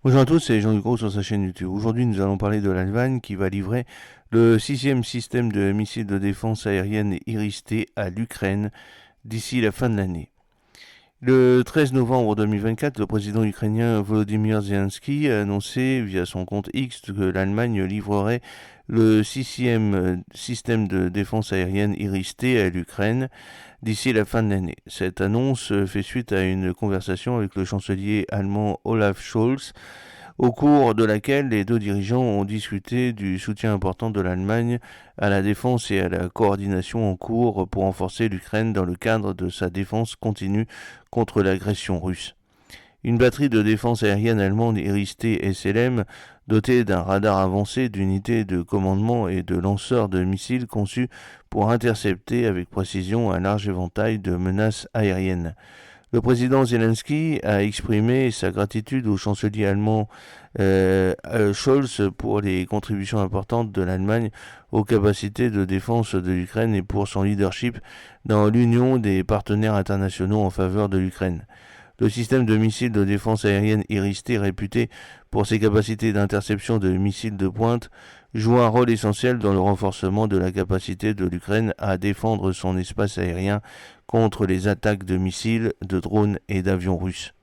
Bonjour à tous, c'est Jean Ducrot sur sa chaîne YouTube. Aujourd'hui, nous allons parler de l'Allemagne qui va livrer le sixième système de missiles de défense aérienne Iris-T à l'Ukraine d'ici la fin de l'année. Le 13 novembre 2024, le président ukrainien Volodymyr Zelensky a annoncé via son compte X que l'Allemagne livrerait le sixième système de défense aérienne Iris-T à l'Ukraine d'ici la fin de l'année. Cette annonce fait suite à une conversation avec le chancelier allemand Olaf Scholz, au cours de laquelle les deux dirigeants ont discuté du soutien important de l'Allemagne à la défense et à la coordination en cours pour renforcer l'Ukraine dans le cadre de sa défense continue contre l'agression russe. Une batterie de défense aérienne allemande Iris-T SLM, dotée d'un radar avancé, d'unités de commandement et de lanceurs de missiles conçus pour intercepter avec précision un large éventail de menaces aériennes. Le président Zelensky a exprimé sa gratitude au chancelier allemand Scholz pour les contributions importantes de l'Allemagne aux capacités de défense de l'Ukraine et pour son leadership dans l'union des partenaires internationaux en faveur de l'Ukraine. Le système de missiles de défense aérienne Iris-T, réputé pour ses capacités d'interception de missiles de pointe, joue un rôle essentiel dans le renforcement de la capacité de l'Ukraine à défendre son espace aérien contre les attaques de missiles, de drones et d'avions russes.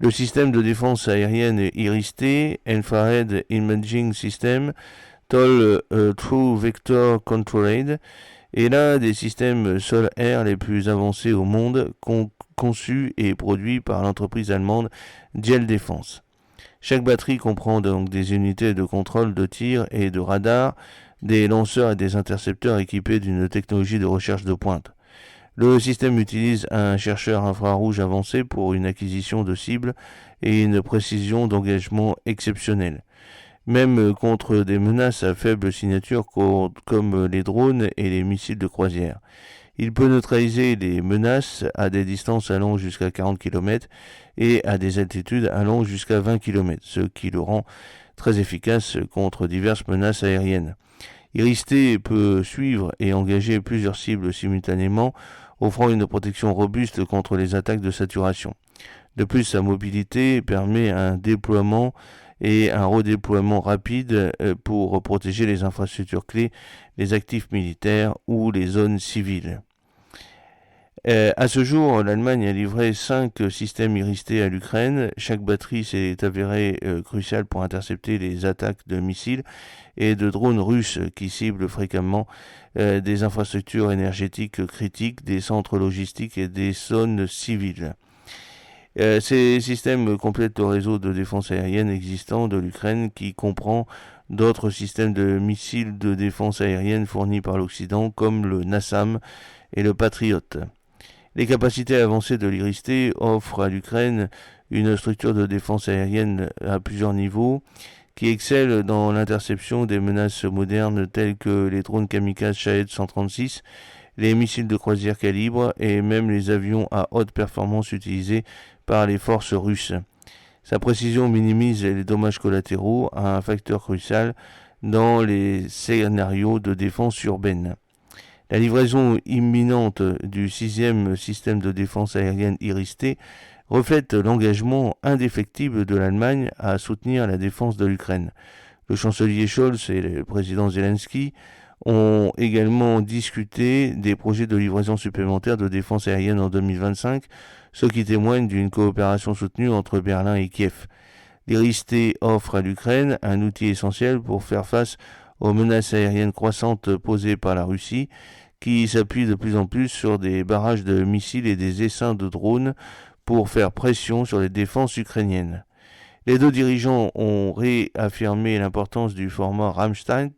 Le système de défense aérienne Iris-T, Infrared Imaging System, TOL True Vector Controlled, est l'un des systèmes sol-air les plus avancés au monde, conçu et produit par l'entreprise allemande Diehl Defense. Chaque batterie comprend donc des unités de contrôle de tir et de radar, des lanceurs et des intercepteurs équipés d'une technologie de recherche de pointe. Le système utilise un chercheur infrarouge avancé pour une acquisition de cibles et une précision d'engagement exceptionnelle, même contre des menaces à faible signature comme les drones et les missiles de croisière. Il peut neutraliser les menaces à des distances allant jusqu'à 40 km et à des altitudes allant jusqu'à 20 km, ce qui le rend très efficace contre diverses menaces aériennes. Iris-T peut suivre et engager plusieurs cibles simultanément, offrant une protection robuste contre les attaques de saturation. De plus, sa mobilité permet un déploiement et un redéploiement rapide pour protéger les infrastructures clés, les actifs militaires ou les zones civiles. À ce jour, l'Allemagne a livré 5 systèmes Iris-T à l'Ukraine. Chaque batterie s'est avérée cruciale pour intercepter les attaques de missiles et de drones russes qui ciblent fréquemment des infrastructures énergétiques critiques, des centres logistiques et des zones civiles. Ces systèmes complètent le réseau de défense aérienne existant de l'Ukraine qui comprend d'autres systèmes de missiles de défense aérienne fournis par l'Occident comme le NASAM et le Patriot. Les capacités avancées de l'Iris-T offrent à l'Ukraine une structure de défense aérienne à plusieurs niveaux qui excelle dans l'interception des menaces modernes telles que les drones kamikazes Shahed 136, les missiles de croisière calibre et même les avions à haute performance utilisés par les forces russes. Sa précision minimise les dommages collatéraux à un facteur crucial dans les scénarios de défense urbaine. La livraison imminente du sixième système de défense aérienne Iris-T reflète l'engagement indéfectible de l'Allemagne à soutenir la défense de l'Ukraine. Le chancelier Scholz et le président Zelensky ont également discuté des projets de livraison supplémentaire de défense aérienne en 2025, ce qui témoigne d'une coopération soutenue entre Berlin et Kiev. L'Iris-T offre à l'Ukraine un outil essentiel pour faire face aux menaces aériennes croissantes posées par la Russie, qui s'appuie de plus en plus sur des barrages de missiles et des essaims de drones pour faire pression sur les défenses ukrainiennes. Les deux dirigeants ont réaffirmé l'importance du format Ramstein,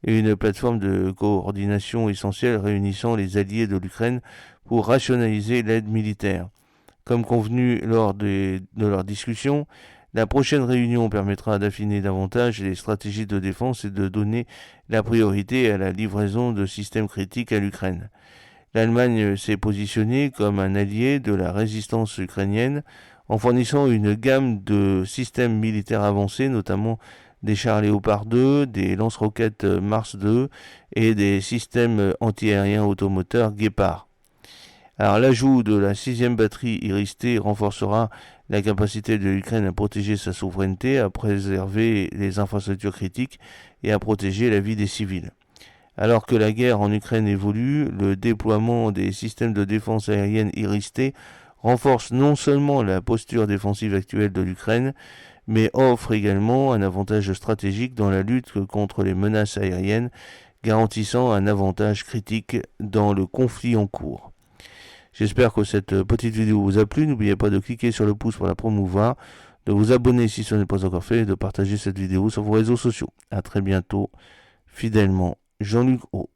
une plateforme de coordination essentielle réunissant les alliés de l'Ukraine pour rationaliser l'aide militaire. Comme convenu lors de leur discussion, la prochaine réunion permettra d'affiner davantage les stratégies de défense et de donner la priorité à la livraison de systèmes critiques à l'Ukraine. L'Allemagne s'est positionnée comme un allié de la résistance ukrainienne en fournissant une gamme de systèmes militaires avancés, notamment des chars Léopard 2, des lance-roquettes Mars 2 et des systèmes antiaériens automoteurs Guépard. Alors l'ajout de la sixième batterie Iris-T renforcera la capacité de l'Ukraine à protéger sa souveraineté, à préserver les infrastructures critiques et à protéger la vie des civils. Alors que la guerre en Ukraine évolue, le déploiement des systèmes de défense aérienne Iris-T renforce non seulement la posture défensive actuelle de l'Ukraine, mais offre également un avantage stratégique dans la lutte contre les menaces aériennes, garantissant un avantage critique dans le conflit en cours. J'espère que cette petite vidéo vous a plu. N'oubliez pas de cliquer sur le pouce pour la promouvoir, de vous abonner si ce n'est pas encore fait et de partager cette vidéo sur vos réseaux sociaux. A très bientôt, fidèlement, Jean-Luc O.